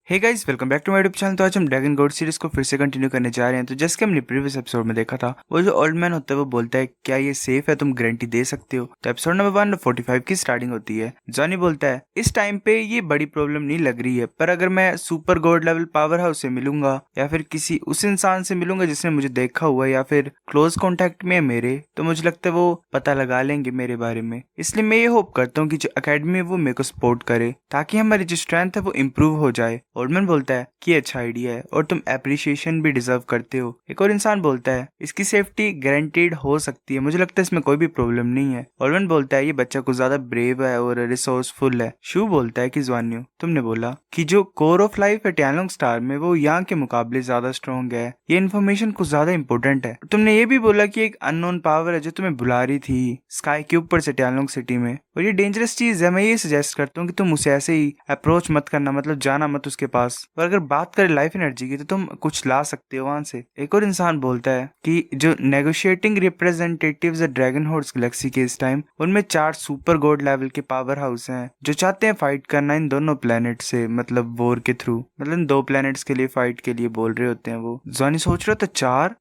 Hey guys, welcome back to my YouTube channel. तो आज हम ड्रैगन गॉड सीरीज को फिर से कंटिन्यू करने जा रहे हैं। तो जैसे कि हमने प्रीवियस एपिसोड में देखा था, वो जो ओल्ड मैन होता है वो बोलता है क्या ये सेफ है, तुम गारंटी दे सकते हो। तो एपिसोड नंबर 145 की स्टार्टिंग होती है। जॉनी बोलता है इस टाइम पे ये बड़ी प्रॉब्लम नहीं लग रही है, पर अगर मैं super god level power house से मिलूंगा या फिर किसी उस इंसान से मिलूंगा जिसने मुझे देखा हुआ है या फिर क्लोज कॉन्टेक्ट में है मेरे, तो मुझे लगता है वो पता लगा लेंगे मेरे बारे में। इसलिए मैं ये होप करता हूँ कि जो अकेडमी है वो मेरे को सपोर्ट करे ताकि हमारी जो स्ट्रेंथ है वो इम्प्रूव हो जाए। ओल्डमैन बोलता है कि अच्छा आइडिया है और तुम अप्रिशिएशन भी डिजर्व करते हो। एक और इंसान बोलता है इसकी सेफ्टी गारंटीड हो सकती है, मुझे लगता है इसमें कोई भी प्रॉब्लम नहीं है। ओल्डमैन बोलता है ये बच्चा कुछ ज्यादा ब्रेव है और रिसोर्सफुल है। शू बोलता है कि ज़्वान्यू, तुमने बोला कि जो कोर ऑफ लाइफ है टैनलोंग स्टार में वो यहाँ के मुकाबले ज्यादा स्ट्रॉन्ग है, ये इन्फॉर्मेशन कुछ ज्यादा इंपॉर्टेंट है। तुमने ये भी बोला कि एक अननोन पावर है जो तुम्हें बुला रही थी स्काई के ऊपर से टैनलोंग सिटी में, और ये डेंजरस चीज है। मैं ये सजेस्ट करता हूँ कि तुम उसे ऐसे ही अप्रोच मत करना, मतलब जाना मत उसके पास। और अगर बात करें लाइफ एनर्जी की तो तुम कुछ ला सकते हो वहां से। एक और इंसान बोलता है कि जो नेगोशिएटिंग रिप्रेजेंटेटिव्स है ड्रैगन हॉर्स गैलेक्सी के इस टाइम, उनमें 4 सुपर गॉड लेवल के पावर हाउस हैं जो चाहते हैं फाइट करना इन दोनों प्लेनेट से, मतलब वॉर के थ्रू, मतलब इन 2 प्लेनेट्स के लिए फाइट के लिए बोल रहे होते हैं वो। जॉनी सोच रहा था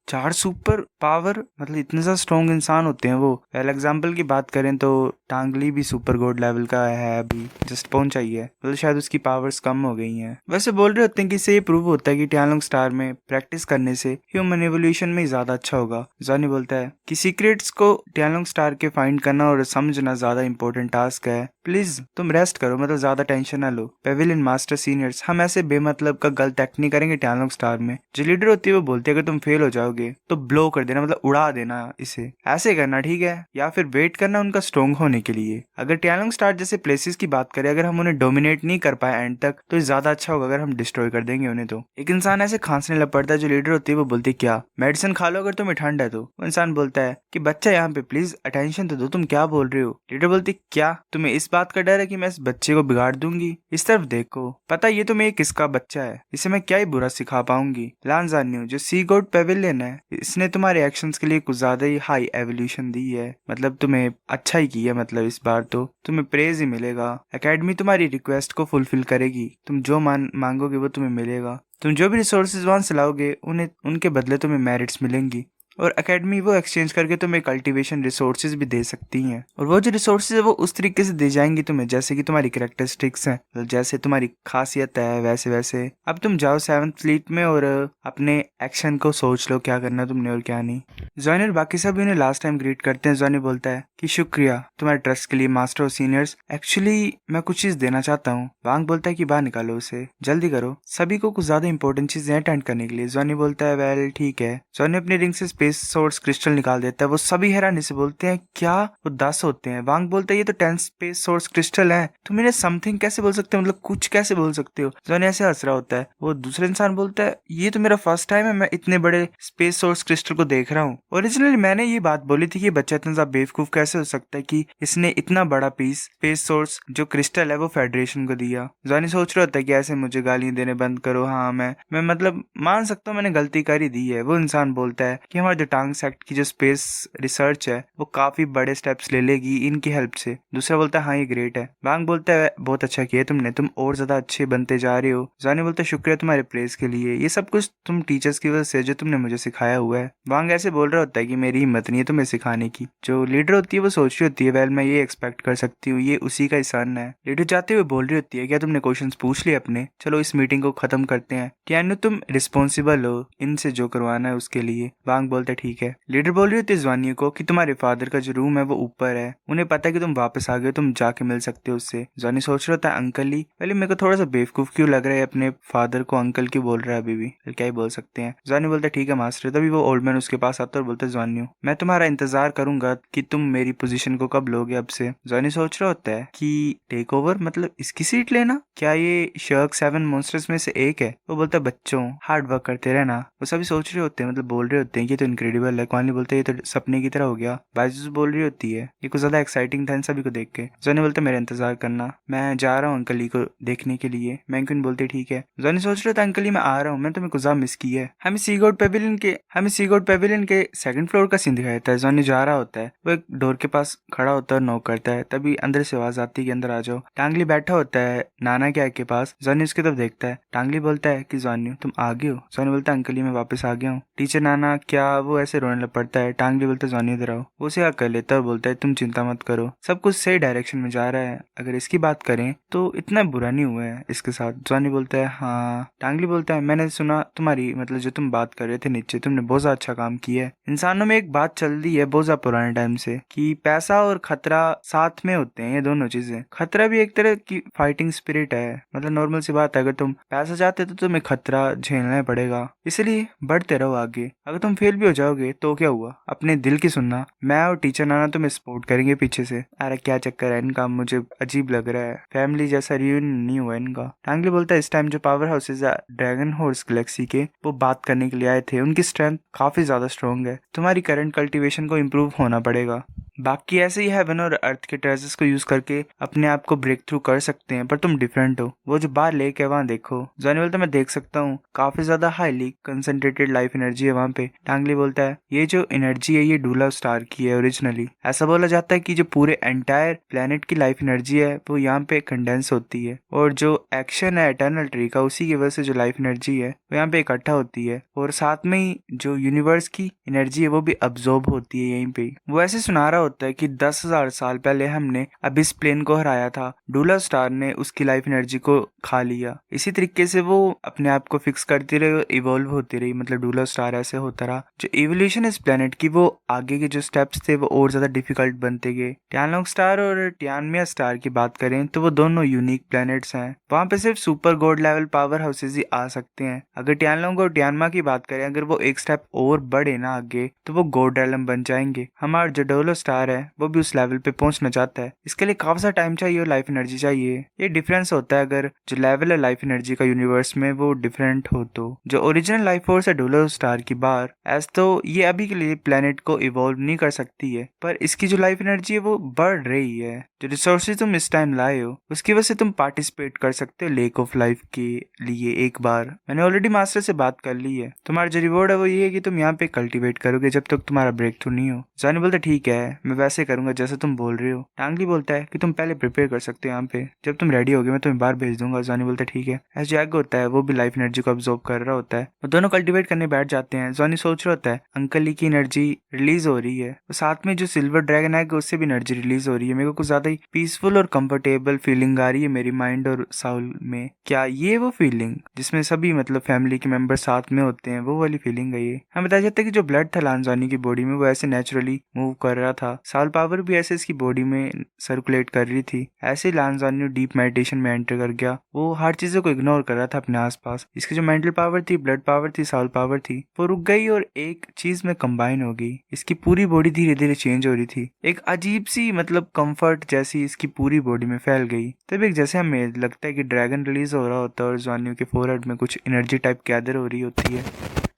चार सुपर पावर, मतलब इतने ज्यादा स्ट्रॉन्ग इंसान होते हैं वो। पहले एग्जाम्पल की बात करें तो टांगली भी सुपर गॉड लेवल का है, अभी जस्ट पहुंचा ही है, मतलब शायद उसकी पावर्स कम हो गई हैं। वैसे बोल रहे होते हैं कि इससे ये प्रूव होता है कि टैनलोंग स्टार में प्रैक्टिस करने से ह्यूमन एवोल्यूशन में ज्यादा अच्छा होगा। जॉनी बोलता है कि सीक्रेट्स को टैनलोंग स्टार के फाइंड करना और समझना ज्यादा इंपॉर्टेंट टास्क है। प्लीज तुम रेस्ट करो, मतलब ज्यादा टेंशन ना लो। पेविलियन मास्टर सीनियर्स, हम ऐसे बेमतलब का गलत एक्ट नहीं करेंगे टैनलोंग स्टार में। जो लीडर होती है वो बोलती है अगर तुम फेल हो जाओगे तो ब्लो कर देना, मतलब उड़ा देना इसे, ऐसे करना ठीक है, या फिर वेट करना उनका स्ट्रॉन्ग होने के लिए। अगर टैनलोंग स्टार जैसे प्लेसेस की बात करें, अगर हम उन्हें डोमिनेट नहीं कर पाए एंड तक, तो ज्यादा अच्छा होगा अगर हम डिस्ट्रॉय कर देंगे उन्हें। तो एक इंसान ऐसे खांसने लग पड़ता है, जो लीडर होती है वो बोलती है क्या मेडिसिन खा लो अगर तुम्हें ठंड है तो। वो इंसान बोलता है कि बच्चा यहाँ पे प्लीज अटेंशन तो दो, तुम क्या बोल रहे हो। लीडर बोलती क्या तुम्हें इस बात का डर है कि मैं इस बच्चे को बिगाड़ दूंगी? इस तरफ देखो, पता ये तुम्हें ये किसका बच्चा है, इसे मैं क्या ही बुरा सिखा पाऊंगी। लांजान्यू जो सी गॉड पेविलियन है, इसने तुम्हारे एक्शंस के लिए कुछ ज्यादा ही हाई एवोल्यूशन दी है, मतलब तुम्हें अच्छा ही किया, मतलब इस बार तो तुम्हें प्रेज ही मिलेगा। एकेडमी तुम्हारी रिक्वेस्ट को फुलफिल करेगी, तुम जो मांगोगे वो तुम्हें मिलेगा। तुम जो भी रिसोर्सेज वहां से लाओगे उन्हें उनके बदले तुम्हें मेरिट्स मिलेंगी, और एकेडमी वो एक्सचेंज करके तुम्हें कल्टीवेशन रिसोर्सेज भी दे सकती हैं। और वो जो रिसोर्सेज है वो उस तरीके से दे जाएंगी तुम्हें जैसे कि तुम्हारी कैरेक्टरिस्टिक्स हैं, मतलब जैसे तुम्हारी खासियत है वैसे वैसे। अब तुम जाओ 7th फ्लीट में और अपने एक्शन को सोच लो क्या करना तुमने और क्या नहीं। जॉनी और बाकी सब उन्हें लास्ट टाइम ग्रीट करते हैं। जॉनी बोलता है कि शुक्रिया तुम्हारे ट्रस्ट के लिए मास्टर और सीनियर्स, एक्चुअली मैं कुछ चीज देना चाहता हूँ। वांग बोलता है कि बाहर निकालो उसे, जल्दी करो, सभी को कुछ ज्यादा इंपॉर्टेंट चीजें अटेंड करने के लिए। जॉनी बोलता है वेल ठीक है। जॉनी अपने रिंग से स्पेस सोर्स क्रिस्टल निकाल देता है। वो सभी हैरानी से बोलते हैं क्या? वो 10 होते हैं। वांग बोलता है ये तो 10 स्पेस सोर्स क्रिस्टल है, तुम इन्हें समथिंग कैसे बोल सकते हो, मतलब कुछ कैसे बोल सकते हो? जॉनी ऐसे हंस रहा होता है। वो दूसरे इंसान बोलता है ये तो मेरा फर्स्ट टाइम है, मैं इतने बड़े स्पेस सोर्स क्रिस्टल को देख रहा हूँ। ओरिजिनली मैंने ये बात बोली थी कि बच्चा इतना ज्यादा बेवकूफ कैसे हो सकता है कि इसने इतना बड़ा पीस स्पेस सोर्स जो क्रिस्टल है वो फेडरेशन को दिया। जॉनी सोच रहा होता है कि ऐसे मुझे गालियां देने बंद करो। हाँ मैं मतलब मान सकता हूँ मैंने गलती कर ही दी है। वो इंसान बोलता है कि हमारे जो टांग सेक्ट की जो स्पेस रिसर्च है वो काफी बड़े स्टेप्स ले लेगी इनकी हेल्प से। दूसरा बोलता है हाँ ये ग्रेट है। वांग बोलता है बहुत अच्छा किया तुमने, तुम और ज्यादा अच्छे बनते जा रहे हो। जॉनी बोलता है शुक्रिया तुम्हारे प्रेज के लिए, ये सब कुछ तुम टीचर्स की वजह से जो तुमने मुझे सिखाया हुआ है। वांग ऐसे बोल रहा होता है कि मेरी हिम्मत नहीं है तुम्हें सिखाने की। जो लीडर होती है वो सोच रही होती है वेल मैं ये एक्सपेक्ट कर सकती हूँ, ये उसी का ही सन है। लीडर जाते हुए बोल रही होती है क्या तुमने क्वेश्चंस पूछ लिए अपने, चलो इस मीटिंग को खत्म करते हैं। टियानु तुम रिस्पॉन्सिबल हो इनसे जो करवाना है उसके लिए। वांग बोलता है ठीक है। लीडर बोल रही होती है जॉनी को कि तुम्हारे फादर का जो रूम है वो ऊपर है, उन्हें पता है कि तुम वापस आ गए, तुम जाके मिल सकते हो उससे। जॉनी सोच रहा होता है अंकल ही, पहले मेरे को थोड़ा सा बेवकूफ क्यों लग रहा है, अपने फादर को अंकल क्यों बोल रहा है अभी भी, क्या ही बोल सकते हैं। जॉनी बोलता है ठीक है मास्टर। तभी वो ओल्ड मैन उसके पास आता है और बोलता है जॉनी मैं तुम्हारा इंतजार करूंगा कि तुम मेरी पोजीशन को कब लोगे अब से। जॉनी सोच रहा होता है कि टेक ओवर, मतलब इसकी सीट लेना, क्या ये शर्क 7 मॉन्स्टर्स में से एक है? वो बोलता है बच्चों हार्ड वर्क करते रहना। वो सभी सोच रहे होते हैं, मतलब बोल रहे होते हैं कि तो इनक्रेडिबल है। क्वानली बोलते है ये तो सपने की तरह हो गया। बायजूस बोल रही होती है ये कुछ ज्यादा एक्साइटिंग था इन सभी को देख के। जॉनी बोलते मेरा इंतजार करना, मैं जा रहा हूँ अंकल ली को देखने के लिए। मैंक्विन बोलते ठीक है। जॉनी सोच रहा था अंकल ली मैं आ रहा हूँ, मैं तुम्हें कुछ मिस की है। हमें सीगोड पेविलियन के सेकंड फ्लोर का सीन दिखाया जाता है। जॉनी जा रहा होता है, वो एक डोर के पास खड़ा होता है और नॉक करता है। तभी अंदर से आवाज आती है कि अंदर आ जाओ। टांगली बैठा होता है नाना के आग के पास। जॉनी उसकी तरफ देखता है। टांगली बोलता है कि जॉनी तुम आ गए हो। जॉनी बोलता है अंकल ही मैं वापस आ गया हूँ। टीचर नाना क्या, वो ऐसे रोने लग पड़ता है। टांगली बोलता है जॉनी इधर आओ। वो उसे आग कर लेता है और बोलता है तुम चिंता मत करो, सब कुछ सही डायरेक्शन में जा रहा है। अगर इसकी बात करें तो इतना बुरा नहीं हुआ है इसके साथ। जॉनी बोलता है हाँ। टांगली बोलता है मैंने सुना तुम्हारी मतलब जो तुम बात कर रहे थे नीचे, तुमने बहुत ज्यादा अच्छा काम किया है। इंसानों में एक बात चल रही है बहुत ज्यादा पुराने टाइम से कि पैसा और खतरा साथ में होते हैं। ये दोनों चीजें, खतरा भी एक तरह की फाइटिंग स्पिरिट है। मतलब नॉर्मल सी बात है, अगर तुम पैसा चाहते तो तुम्हें खतरा झेलना पड़ेगा, इसलिए बढ़ते रहो आगे। अगर तुम फेल भी हो जाओगे तो क्या हुआ, अपने दिल की सुनना। मैं और टीचर नाना तुम्हें सपोर्ट करेंगे पीछे से। अरे क्या चक्कर है इनका, मुझे अजीब लग रहा है, फैमिली जैसा रियूनियन नहीं हुआ इनका। टांगली बोलता है इस टाइम जो power houses dragon horse Galaxy के वो बात करने के लिए आए थे, उनकी स्ट्रेंथ काफी ज्यादा स्ट्रॉन्ग है। तुम्हारी करंट कल्टीवेशन को इम्प्रूव होना पड़ेगा। बाकी ऐसे ही हेवन और अर्थ के ट्रेजर्स को यूज करके अपने आप को ब्रेक थ्रू कर सकते हैं, पर तुम डिफरेंट हो। वो जो बाहर लेक है वहाँ देखो। जॉनी बोलता है मैं देख सकता हूँ, काफी ज्यादा हाईली कंसंट्रेटेड लाइफ एनर्जी है वहाँ पे। टांगली बोलता है ये जो एनर्जी है ये डूला स्टार की है ओरिजिनली। ऐसा बोला जाता है कि जो पूरे एंटायर प्लेनेट की लाइफ एनर्जी है वो यहाँ पे कंडेंस होती है, और जो एक्शन है एटर्नल ट्री का उसी की वजह से जो लाइफ एनर्जी है वो यहाँ पे इकट्ठा होती है, और साथ में ही जो यूनिवर्स की एनर्जी है वो भी अब्जॉर्ब होती है यहीं पे। वो ऐसे सुना रहा होता है कि 10,000 साल पहले हमने अबिस प्लेन को हराया था, डूला स्टार ने उसकी लाइफ एनर्जी को खा लिया। इसी तरीके से वो अपने आप को फिक्स करती रही और इवॉल्व होती रही, मतलब डूला स्टार ऐसे होता रहा। जो इवोल्यूशन इस प्लेनेट की वो आगे के जो स्टेप्स थे वो और ज्यादा डिफिकल्ट बनते गए। टियानलोंग स्टार और टियानमिया स्टार की बात करें तो वो दोनों यूनिक प्लैनेट्स हैं। वहां पे सिर्फ super god level powerhouses ही आ सकते हैं। अगर टियानलोंग और टियानमा की बात करें, अगर वो एक स्टेप और बढ़े ना आगे तो वो गॉड रेलम बन जाएंगे। हमारा जो डोलो स्टार है वो भी उस लेवल पे पहुंचना चाहता है, इसके लिए काफी सा टाइम चाहिए और लाइफ एनर्जी चाहिए। ये डिफरेंस होता है अगर जो लेवल है लाइफ एनर्जी का यूनिवर्स में वो डिफरेंट हो तो। जो ओरिजिनल लाइफ फोर्स है डोलो स्टार की बार एज तो ये अभी के लिए प्लेनेट को इवॉल्व नहीं कर सकती है, पर इसकी जो लाइफ एनर्जी है वो बढ़ रही है। जो रिसोर्सेज तुम इस टाइम लाए हो उसकी वजह से तुम पार्टिसिपेट कर सकते हो लेक ऑफ लाइफ के लिए एक बार। मैंने ऑलरेडी मास्टर से बात कर ली है। तुम्हारा जो रिवॉर्ड है वो ये है कि तुम यहाँ पे कल्टीवेट करोगे जब तक तुम्हारा ब्रेक थ्रू नहीं हो। जॉनी बोलता ठीक है मैं वैसे करूंगा जैसे तुम बोल रहे हो। टांगली बोलता है कि तुम पहले प्रिपेयर कर सकते हो यहाँ पे, जब तुम रेडी होगे मैं तुम्हें बाहर भेज दूंगा। जॉनी बोलता है ठीक है। एज जैग होता है वो भी लाइफ एनर्जी को अब्सॉर्ब कर रहा होता है। वो दोनों कल्टीवेट करने बैठ जाते हैं। जॉनी सोच रहा होता है अंकल ली की एनर्जी रिलीज हो रही है, साथ में जो सिल्वर ड्रैगन है उससे भी एनर्जी रिलीज हो रही है। मेरे को कुछ ज्यादा ही पीसफुल और कंफर्टेबल फीलिंग आ रही है मेरी माइंड और साउल में। क्या ये वो फीलिंग जिसमें सभी मतलब फैमिली के मेंबर साथ में होते हैं, वो वाली फीलिंग है ये। हम बताया जाता है कि जो ब्लड था लांजानी की बॉडी में वो ऐसे नेचुरली मूव कर रहा था। साउल पावर भी ऐसे इसकी बॉडी में सर्कुलेट कर रही थी। ऐसे लांजानी डीप मेडिटेशन में एंटर कर गया। वो हर चीजों को इग्नोर कर रहा था अपने आसपास। इसकी जो मेंटल पावर थी, ब्लड पावर थी, साउल पावर थी, वो रुक गई और एक चीज में कंबाइन हो गई। इसकी पूरी बॉडी धीरे धीरे चेंज हो रही थी। एक अजीब सी मतलब कंफर्ट जैसी इसकी पूरी बॉडी में फैल गई। तब एक जैसे हमें लगता है कि ड्रैगन रिलीज हो रहा होता है और जॉनी के फोरहेड में कुछ एनर्जी टाइप गैदर हो रही होती है।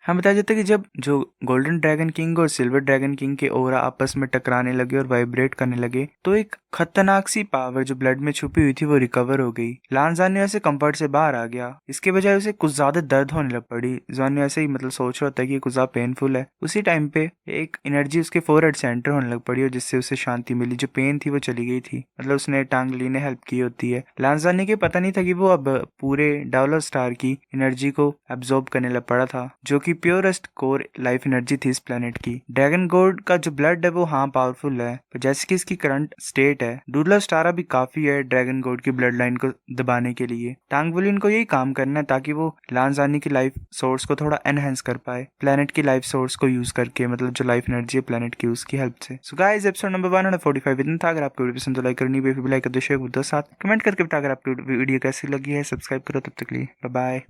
हम बताया जाता है कि जब जो गोल्डन ड्रैगन किंग और सिल्वर ड्रैगन किंग के ओरा आपस में टकराने लगे और वाइब्रेट करने लगे तो एक खतरनाक सी पावर जो ब्लड में छुपी हुई थी वो रिकवर हो गई। लांजानी ऐसे कंफर्ट से बाहर आ गया। इसके बजाय उसे कुछ ज्यादा दर्द होने लग पड़ी। जॉनी ऐसे ही मतलब सोच रहा होता है कि कुछ ज्यादा पेनफुल है। उसी टाइम पे एक एनर्जी उसके फोरहेड से एंटर होने लग पड़ी और जिससे उसे शांति मिली। जो पेन थी वो चली गई थी, मतलब उसने टांगली ने हेल्प की होती है। लांजानी के पता नहीं था कि वो अब पूरे डावलर स्टार की एनर्जी को एब्जॉर्ब करने लग पड़ा था, जो कि प्योरेस्ट कोर लाइफ एनर्जी थी इस प्लेनेट की। ड्रैगन गॉड का जो ब्लड है वो हाँ पावरफुल है, पर जैसे कि इसकी करंट स्टेट है, डूडलर स्टारा भी काफी है ड्रैगन गॉड की ब्लड लाइन को दबाने के लिए। टांगवुलिन को यही काम करना है ताकि वो लांजानी की लाइफ सोर्स को थोड़ा एनहेंस कर पाए प्लेनेट की लाइफ सोर्स को यूज करके, मतलब जो लाइफ एनर्जी है प्लेनेट की उसकी हेल्प से। सो गाइस एपिसोड नंबर 145 इतना था। अगर आपको वीडियो पसंद तो लाइक करनी, बेफिक्र लाइक कर दो, शेयर कर दो, साथ कमेंट करके बता अगर आपको वीडियो कैसी लगी है। सब्सक्राइब करो, तब तक लिए बाय बाय।